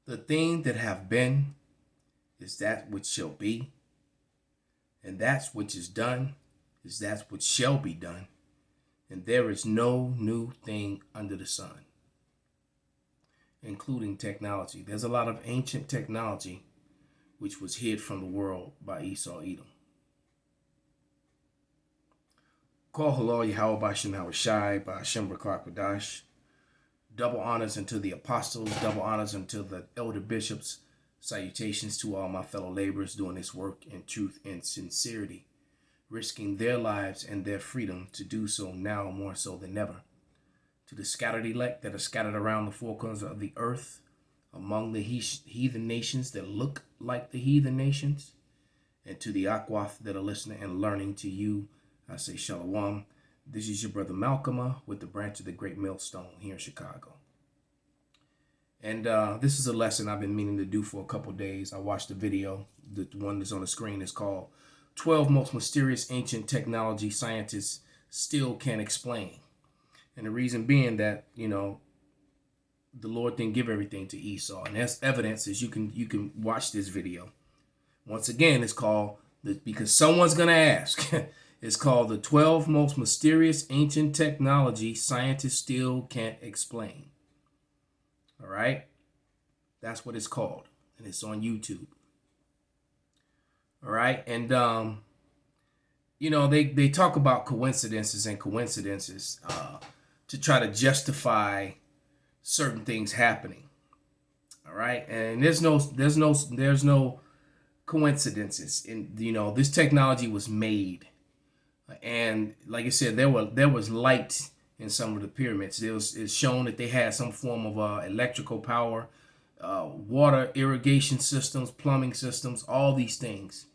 The thing that have been is that which shall be, and that which is done is that which shall be done, and there is no new thing under the sun, including technology. There's a lot of ancient technology which was hid from the world by Esau Edom. Call halal Yahweh Bashem Hawashai by Hashem Rakak. Double honors unto the apostles, double honors unto the elder bishops. Salutations to all my fellow laborers doing this work in truth and sincerity, risking their lives and their freedom to do so now more so than ever. To the scattered elect that are scattered around the four corners of the earth, among the heathen nations that look like the heathen nations, and to the Akwath that are listening and learning to you, I say Shalom. This is your brother Malcolm with the branch of the Great Millstone here in Chicago. And this is a lesson I've been meaning to do for a couple days. I watched the video. The one that's on the screen is called 12 Most Mysterious Ancient Technology Scientists Still Can't Explain. And the reason being that, you know, the Lord didn't give everything to Esau. And that's evidence is you can watch this video. Once again, it's called, because someone's going to ask, it's called the 12 Most Mysterious Ancient Technology Scientists Still Can't Explain. All right? That's what it's called. And it's on YouTube. All right? And, you know, they talk about coincidences to try to justify certain things happening. All right? And there's no coincidences. And, you know, this technology was made. And like I said, there was light in some of the pyramids. It's shown that they had some form of electrical power, water irrigation systems, plumbing systems, all these things.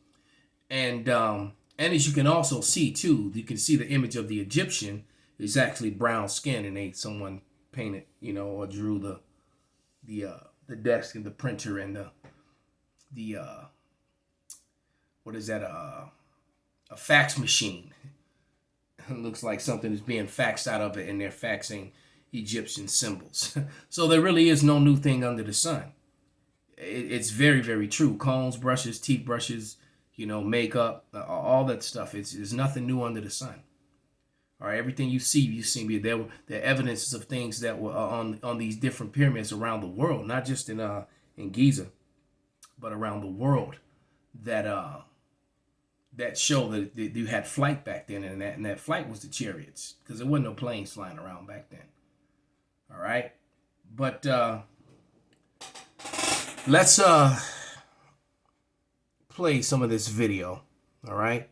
And as you can also see too, you can see the image of the Egyptian is actually brown skin, and someone painted, you know, or drew the desk and the printer and the what is that? A fax machine. It looks like something is being faxed out of it, and they're faxing Egyptian symbols. So there really is no new thing under the sun. It's very, very true. Combs, brushes, teeth brushes, you know, makeup, all that stuff. There's nothing new under the sun. All right, everything you see. There are evidences of things that were on these different pyramids around the world, not just in Giza, but around the world that show that you had flight back then, and that flight was the chariots, because there wasn't no planes flying around back then. All right, but let's play some of this video. All right.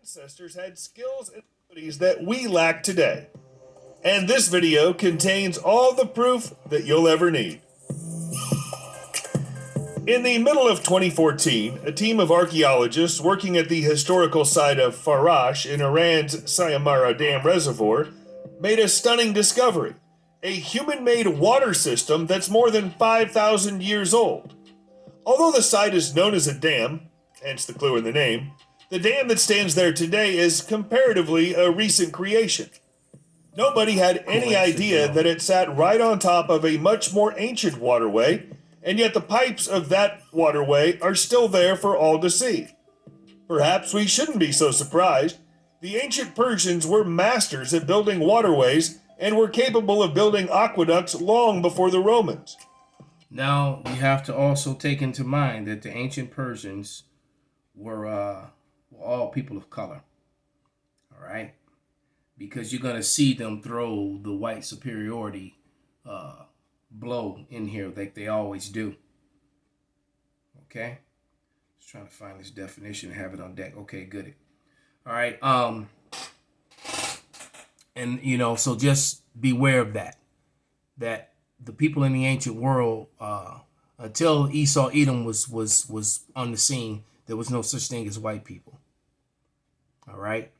Ancestors had skills and abilities that we lack today, and this video contains all the proof that you'll ever need. In the middle of 2014, a team of archaeologists working at the historical site of Farash in Iran's Sayamara Dam Reservoir made a stunning discovery: a human-made water system that's more than 5,000 years old. Although the site is known as a dam, hence the clue in the name, the dam that stands there today is comparatively a recent creation. Nobody had any idea that it sat right on top of a much more ancient waterway, and yet the pipes of that waterway are still there for all to see. Perhaps we shouldn't be so surprised. The ancient Persians were masters at building waterways and were capable of building aqueducts long before the Romans. Now, you have to also take into mind that the ancient Persians were all people of color. All right? Because you're going to see them throw the white superiority blow in here like they always do. Okay? Just trying to find this definition and have it on deck. Okay, good. All right. And you know, so just beware of that the people in the ancient world, until Esau Edom was on the scene, there was no such thing as white people. All right.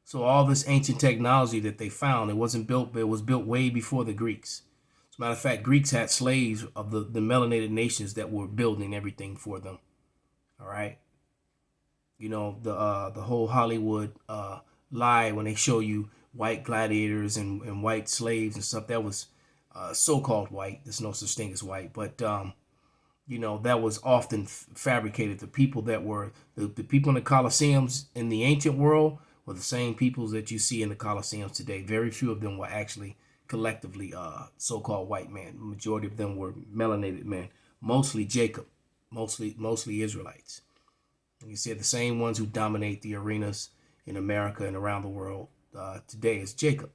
So all this ancient technology that they found, it was built way before the Greeks. As a matter of fact, Greeks had slaves of the melanated nations that were building everything for them. All right. You know, the whole Hollywood lie when they show you white gladiators and white slaves and stuff. That was so-called white. There's no such thing as white, but that was often fabricated. The people that were the people in the Colosseums in the ancient world were the same peoples that you see in the Colosseums today. Very few of them were actually collectively so-called white men. The majority of them were melanated men, mostly Jacob, mostly Israelites. And you see the same ones who dominate the arenas in America and around the world today is Jacob,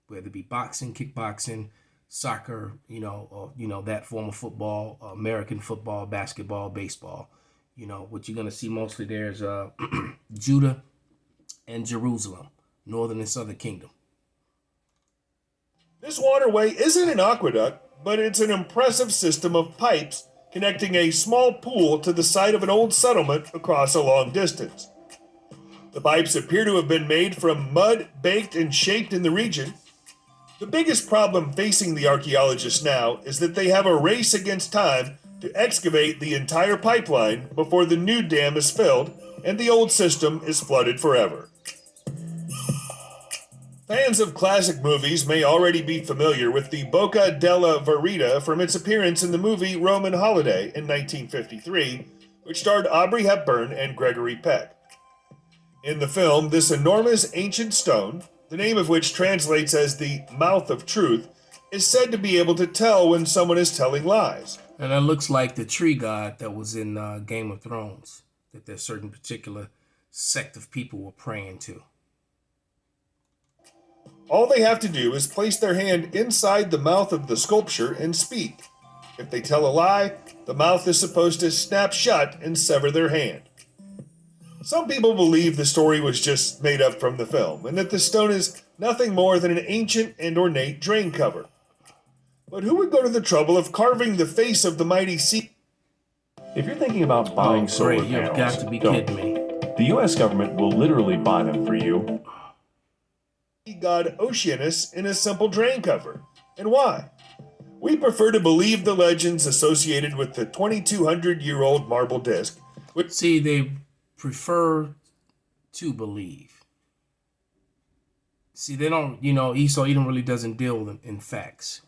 whether it be boxing, kickboxing, soccer, or that form of football, American football, basketball, baseball. What you're gonna see mostly there is Judah and Jerusalem, northern and southern kingdom. This waterway isn't an aqueduct, but it's an impressive system of pipes connecting a small pool to the site of an old settlement across a long distance. The pipes appear to have been made from mud baked and shaped in the region. The biggest problem facing the archaeologists now is that they have a race against time to excavate the entire pipeline before the new dam is filled and the old system is flooded forever. Fans of classic movies may already be familiar with the Bocca della Verita from its appearance in the movie Roman Holiday in 1953, which starred Audrey Hepburn and Gregory Peck. In the film, this enormous ancient stone, the name of which translates as the mouth of truth, is said to be able to tell when someone is telling lies. And that looks like the tree god that was in Game of Thrones, that there's certain particular sect of people were praying to. All they have to do is place their hand inside the mouth of the sculpture and speak. If they tell a lie, the mouth is supposed to snap shut and sever their hand. Some people believe the story was just made up from the film, and that the stone is nothing more than an ancient and ornate drain cover. But who would go to the trouble of carving the face of the mighty sea? If you're thinking about buying solar You've panels, got to be don't. kidding me. The U.S. government will literally buy them for you. God Oceanus in a simple drain cover. And why? We prefer to believe the legends associated with the 2,200-year-old marble disc. See, they prefer to believe. See, they don't, Esau Edom really doesn't deal in facts.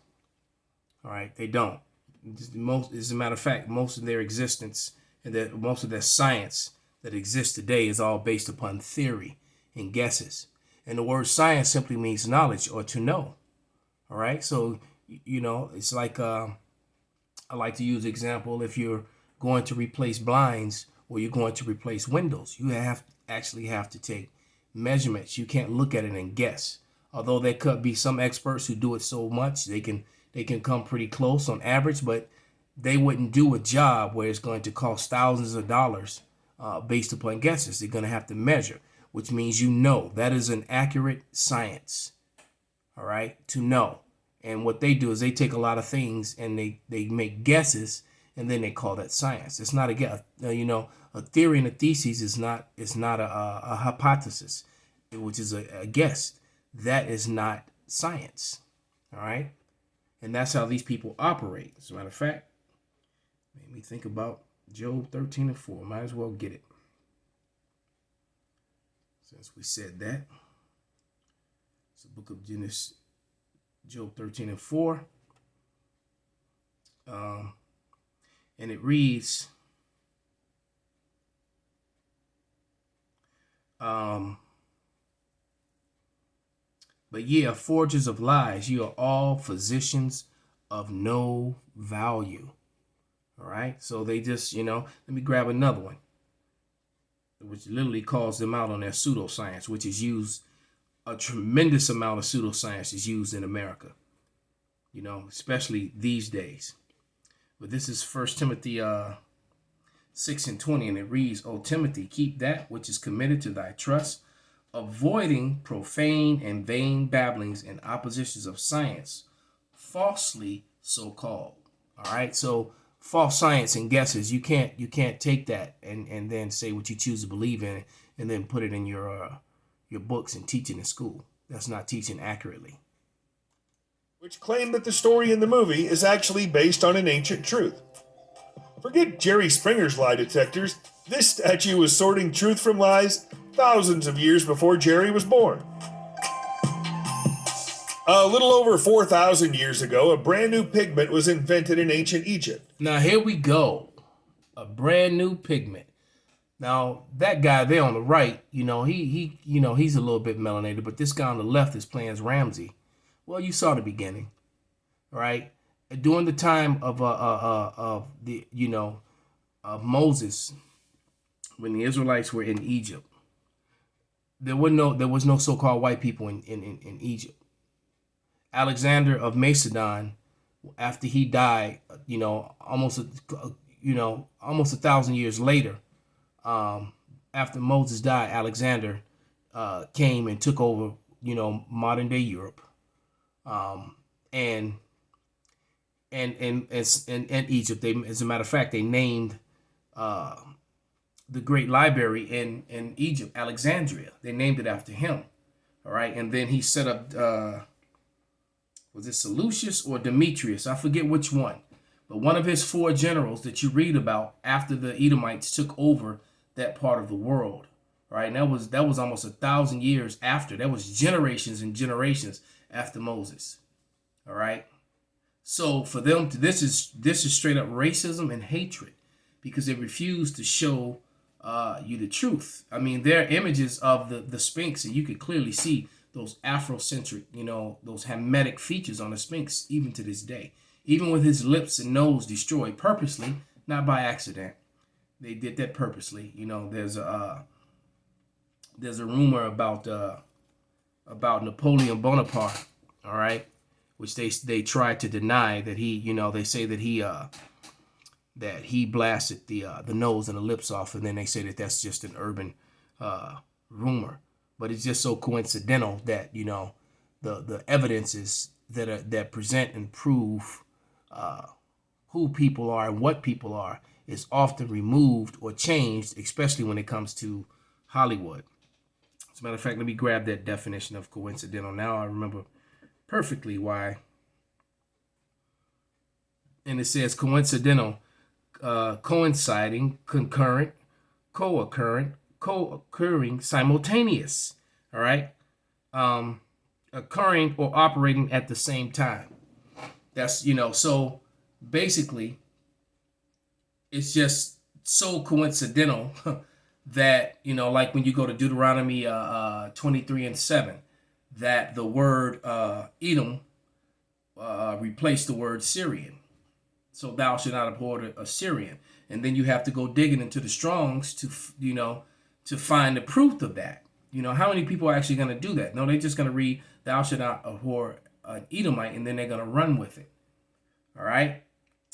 All right, they don't. As a matter of fact, most of their existence and most of their science that exists today is all based upon theory and guesses. And the word science simply means knowledge or to know. All right, so it's like I like to use the example: if you're going to replace blinds or you're going to replace windows, you have to take measurements. You can't look at it and guess. Although there could be some experts who do it so much they can come pretty close on average, but they wouldn't do a job where it's going to cost thousands of dollars based upon guesses. They're going to have to measure, which means that is an accurate science. All right, to know. And what they do is they take a lot of things and they make guesses, and then they call that science. It's not a guess. A theory and a thesis is not a hypothesis, which is a guess. That is not science. All right, and that's how these people operate. As a matter of fact, made me think about Job 13:4. Might as well get it. Since we said that, it's the book of Genesis, Job 13:4. And it reads, but ye are forgers of lies, you are all physicians of no value. All right, so they just, let me grab another one, which literally calls them out on their pseudo-science, which is used, a tremendous amount of pseudo-science is used in America, especially these days. But this is 1 Timothy 6:20, and it reads, O Timothy, keep that which is committed to thy trust, avoiding profane and vain babblings and oppositions of science, falsely so called. All right, so false science and guesses, you can't take that and then say what you choose to believe in and then put it in your books and teach it in school. That's not teaching accurately. Which claim that the story in the movie is actually based on an ancient truth. Forget Jerry Springer's lie detectors. This statue was sorting truth from lies thousands of years before Jerry was born. A little over 4,000 years ago, a brand new pigment was invented in ancient Egypt. Now here we go. A brand new pigment. Now that guy there on the right, he's a little bit melanated, but this guy on the left is playing as Ramsey. Well, you saw the beginning, right? During the time of of Moses, when the Israelites were in Egypt, there was no so-called white people in Egypt. Alexander of Macedon, after he died, almost 1,000 years later, after Moses died, Alexander came and took over, modern day Europe, and Egypt. They, as a matter of fact, they named the great library in Egypt, Alexandria. They named it after him. All right, and then he set up. Was it Seleucus or Demetrius? I forget which one. But one of his 4 generals that you read about after the Edomites took over that part of the world, right? And that was almost 1,000 years after. That was generations and generations after Moses. All right. So for them, this is straight up racism and hatred, because they refuse to show you the truth. I mean, there are images of the Sphinx, and you could clearly see those Afrocentric, those Hamitic features on the Sphinx, even to this day. Even with his lips and nose destroyed purposely, not by accident. They did that purposely. There's a rumor about Napoleon Bonaparte, all right, which they tried to deny that he, they say that he blasted the nose and the lips off, and then they say that that's just an urban rumor. But it's just so coincidental that the evidences that present and prove who people are and what people are is often removed or changed, especially when it comes to Hollywood. As a matter of fact, let me grab that definition of coincidental. Now I remember perfectly why. And it says coincidental, coinciding, concurrent, co-occurring, simultaneous. All right, occurring or operating at the same time. That's so basically, it's just so coincidental that like when you go to Deuteronomy 23:7, that the word Edom replaced the word Syrian. So thou shalt not abhor a Syrian, and then you have to go digging into the Strongs to to find the proof of that. How many people are actually going to do that? No, they're just going to read thou shalt not abhor an Edomite, and then they're going to run with it. All right,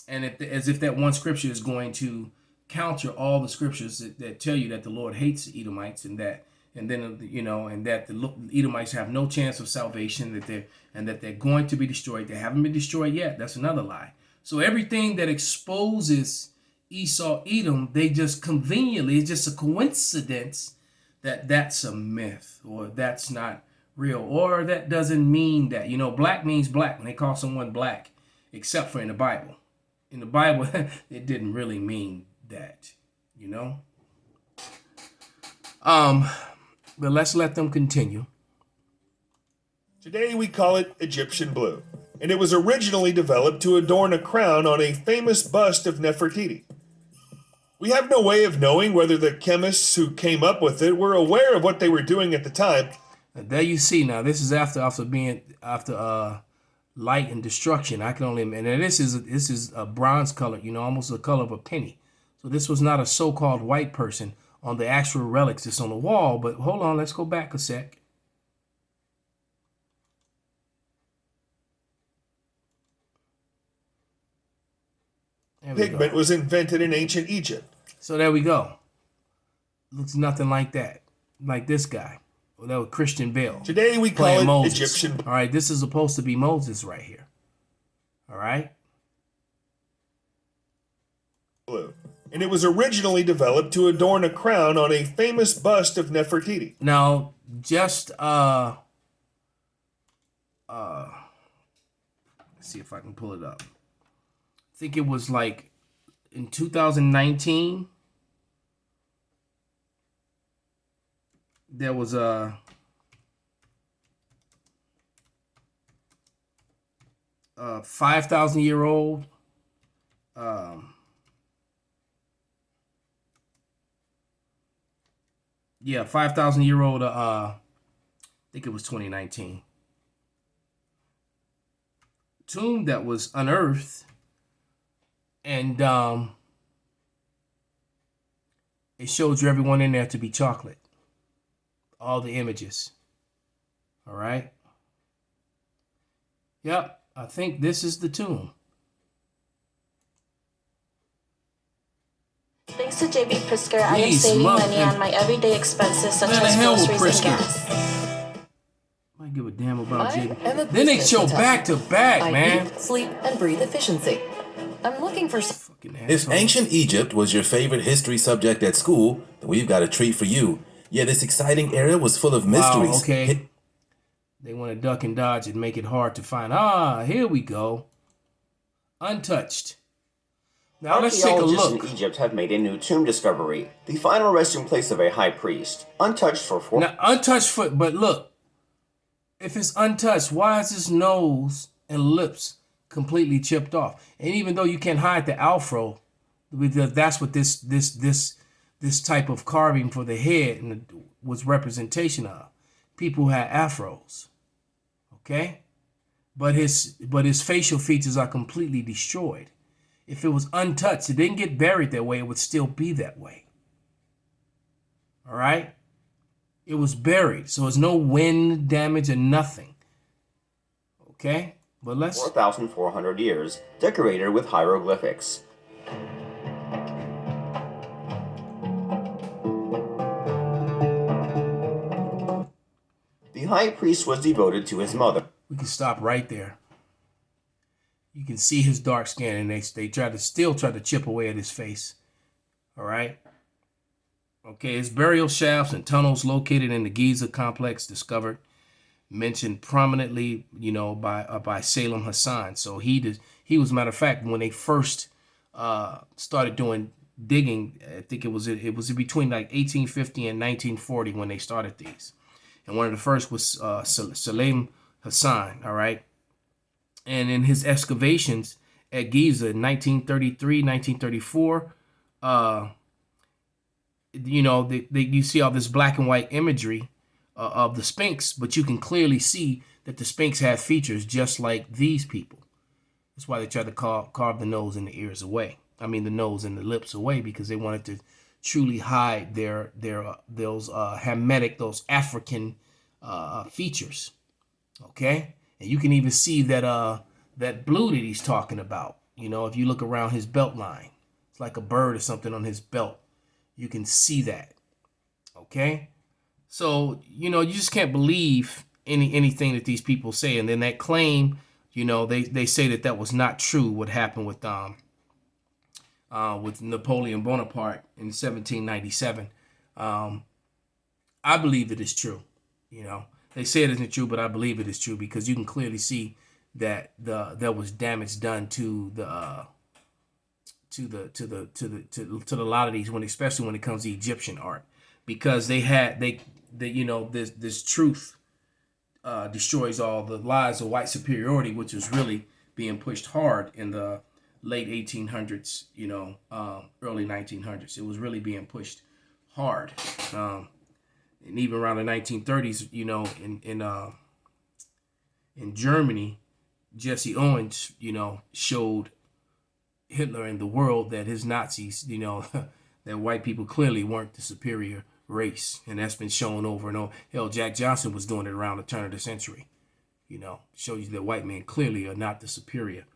and as if that one scripture is going to counter all the scriptures that tell you that the Lord hates the Edomites, and that the Edomites have no chance of salvation, that they're going to be destroyed. They haven't been destroyed yet. That's another lie. So everything that exposes Esau, Edom, they just conveniently, it's just a coincidence that that's a myth, or that's not real, or that doesn't mean that. Black means black when they call someone black, except for in the Bible. In the Bible, it didn't really mean that, But let's let them continue. Today we call it Egyptian blue, and it was originally developed to adorn a crown on a famous bust of Nefertiti. We have no way of knowing whether the chemists who came up with it were aware of what they were doing at the time. And there you see. Now this is after light and destruction. I can only, and this is a bronze color, almost the color of a penny. So this was not a so-called white person on the actual relics that's on the wall. But hold on, let's go back a sec. Pigment was invented in ancient Egypt. So there we go. Looks nothing like that. Like this guy. Well, that was Christian Bale. Today we call it Moses. Egyptian. All right, this is supposed to be Moses right here. All right. Blue. And it was originally developed to adorn a crown on a famous bust of Nefertiti. Now, just let's see if I can pull it up. I think it was like in 2019. There was 5,000-year-old. Yeah, 5,000-year-old. I think it was 2019 tomb that was unearthed, and it showed you everyone in there to be chocolate. All the images. All right. Yep, I think this is the tomb. Thanks to JB Prisker, I am saving money on my everyday expenses such as groceries and gas. I give a damn about JB. Then they show back to back, man. Eat, sleep, and breathe efficiency. I'm looking for If ancient Egypt was your favorite history subject at school, then we've got a treat for you. Yeah, this exciting era was full of mysteries. Wow, okay. They want to duck and dodge and make it hard to find. Here we go. Untouched. Now let's take a look. Archaeologists in Egypt have made a new tomb discovery, the final resting place of a high priest, untouched for 4. Now, untouched foot, but look. If it's untouched, why is his nose and lips completely chipped off? And even though you can't hide the afro, that's what this type of carving for the head was representation of. People who had afros. Okay? But his facial features are completely destroyed. If it was untouched, it didn't get buried that way, it would still be that way. All right? It was buried, so there's no wind damage or nothing. Okay? But let's 4,400 years, decorated with hieroglyphics. The high priest was devoted to his mother. We can stop right there. You can see his dark skin, and they still try to chip away at his face. All right? Okay, his burial shafts and tunnels located in the Giza complex discovered, mentioned prominently, by Salem Hassan. So he was, matter of fact, when they first started doing digging, I think it was between like 1850 and 1940 when they started these. And one of the first was Salem Hassan, all right? And in his excavations at Giza in 1933, 1934, you see all this black and white imagery of the Sphinx, but you can clearly see that the Sphinx had features just like these people. That's why they tried to carve the nose and the ears away. I mean, the nose and the lips away, because they wanted to truly hide those Hamitic, those African features. Okay, and you can even see that blue that he's talking about. If you look around his belt line, it's like a bird or something on his belt. You can see that. Okay, so you just can't believe anything that these people say, and then that claim, they say that was not true. What happened with Napoleon Bonaparte in 1797? I believe it is true. They say it isn't true, but I believe it is true, because you can clearly see that there was damage done to a lot of these, especially when it comes to Egyptian art, because this truth destroys all the lies of white superiority, which was really being pushed hard in the late 1800s, early 1900s. It was really being pushed hard. And even around the 1930s, in Germany, Jesse Owens, showed Hitler and the world that his Nazis, that white people clearly weren't the superior race. And that's been shown over and over. Hell, Jack Johnson was doing it around the turn of the century. Shows you that white men clearly are not the superior.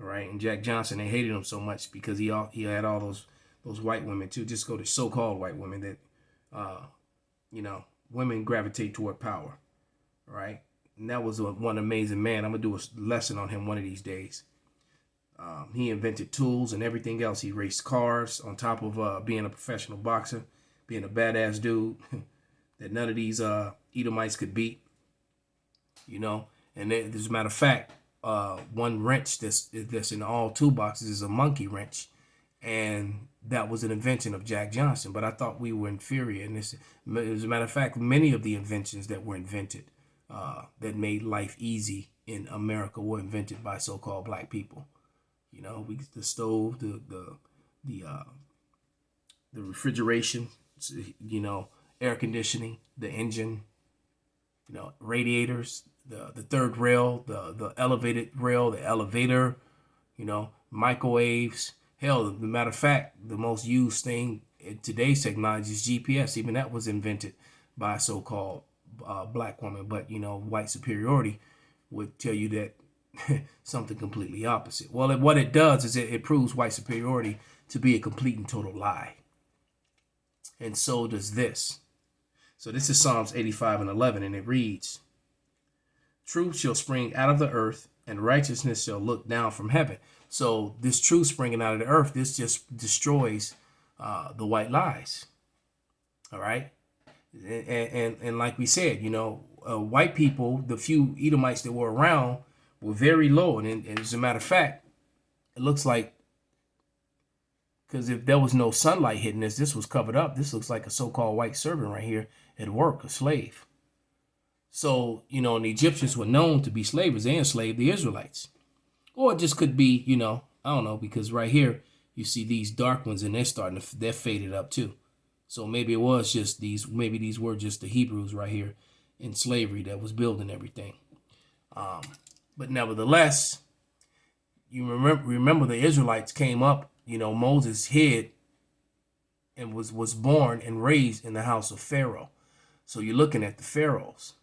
All right. And Jack Johnson, they hated him so much because he had all those white women too. Just go to so-called white women that, women gravitate toward power. All right. And that was one amazing man. I'm going to do a lesson on him one of these days. He invented tools and everything else. He raced cars on top of being a professional boxer, being a badass dude that none of these Edomites could beat. And as a matter of fact, one wrench that's in all toolboxes is a monkey wrench. And that was an invention of Jack Johnson. But I thought we were inferior. And as a matter of fact, many of the inventions that were invented that made life easy in America were invented by so-called black people. You know, the stove, the refrigeration, you know, air conditioning, the engine, you know, radiators, the third rail, the elevated rail, the elevator, you know, microwaves. Hell, the matter of fact, the most used thing in today's technology is GPS. Even that was invented by a so-called black woman. But, you know, white superiority would tell you that something completely opposite. Well, what it does is it proves white superiority to be a complete and total lie. And so does this. So this is Psalms 85:11, and it reads, "Truth shall spring out of the earth, and righteousness shall look down from heaven." So this truth springing out of the earth, this just destroys the white lies. All right. And like we said, you know, white people, the few Edomites that were around were very low. And as a matter of fact, it looks like, because if there was no sunlight hitting this was covered up. This looks like a so-called white servant right here at work, a slave. So, you know, and the Egyptians were known to be slavers. They enslaved the Israelites. Or it just could be, you know, I don't know, because right here you see these dark ones and they're faded up too. So maybe it was just maybe these were just the Hebrews right here in slavery that was building everything. But nevertheless, you remember the Israelites came up, you know, Moses hid and was born and raised in the house of Pharaoh. So you're looking at the pharaohs.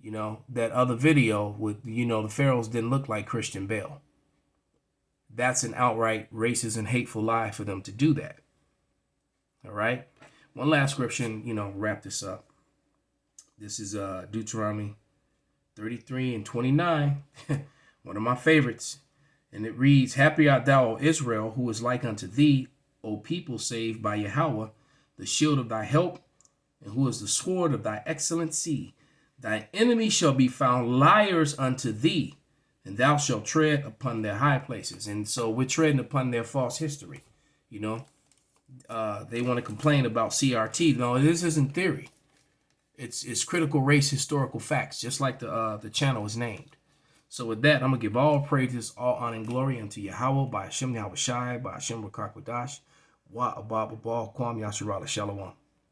You know, that other video with, you know, the pharaohs didn't look like Christian Bale. That's an outright racist and hateful lie for them to do that. All right. One last scripture, you know, wrap this up. This is Deuteronomy 33:29, one of my favorites. And it reads, "Happy art thou, O Israel, who is like unto thee, O people saved by Yahweh, the shield of thy help, and who is the sword of thy excellency. Thy enemies shall be found liars unto thee, and thou shalt tread upon their high places." And so we're treading upon their false history. You know, they want to complain about CRT. No, this isn't theory. It's critical race historical facts, just like the channel is named. So with that, I'm going to give all praises, all honor and glory unto Yahweh, by Hashem Yahweh Shai, by Hashem Rakakwadash, Wa Abba Babal, Kwam Yasharala Shalom.